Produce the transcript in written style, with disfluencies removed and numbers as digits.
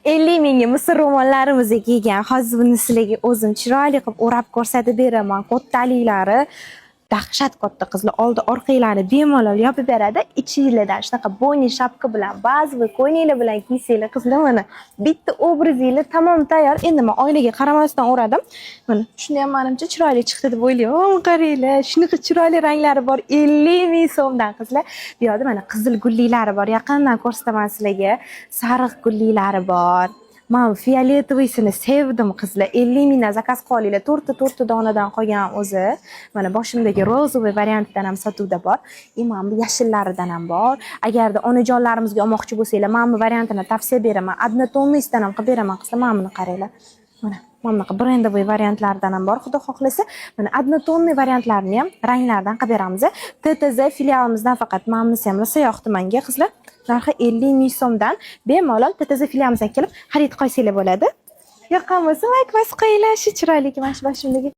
50 mingga misr ro'mollarimizni kiygan. Hozir buni sizlarga o'zim chiroyli qilib o'rab ko'rsatib beraman. Kattaliklari dahshat katta qizlar. Oldi orqanglarni bemalol yopib beradi. Ichingizdan shunaqa bo'yni shapka bilan, ba'zi bir ko'ylaklar bilan kiysanglar qizlar mana bitta obrazinglar tamom tayyor. Endi men oynaga qaramasdan o'radim. Mana shuni ham menimcha chiroyli chiqdi deb o'ylayman. Qaranglar, shunaqa chiroyli ranglari bor. 50 ming so'mdan qizlar. Bu yerda mana qizil gulliklari bor. Yaqindan ko'rsataman sizlarga. Sariq gulliklari bor. Men fioletovisini sevdim qizlar. 50 mingdan zakaz qilinglar. 4 donadan qolgan o'zi. Mana boshimdagi rozovoy variantdan ham sotuvda bor. Mana bu yashillaridan ham bor. Agarda onajonlarimizga olmoqchi bo'lsanglar, men bu variantini tavsiya beraman. Однотонныйsidan ham qilib beraman qizlar. Mana buni qaranglar. Mana bunaqa brendovoy variantlardan ham bor, xudo xohlasa. Mana однотонный variantlarni ham ranglardan qilib beramiz. TTZ filialimizdan faqat ma'murisi ham rosa yoqdi menga qizlar. Narxi 50 ming so'mdan bemalol TTZ filialimizdan kelib xarid qilsanglar bo'ladi. Yoqqan bo'lsa like bosib qo'yinglar, shu chiroyli mana shu boshimdagi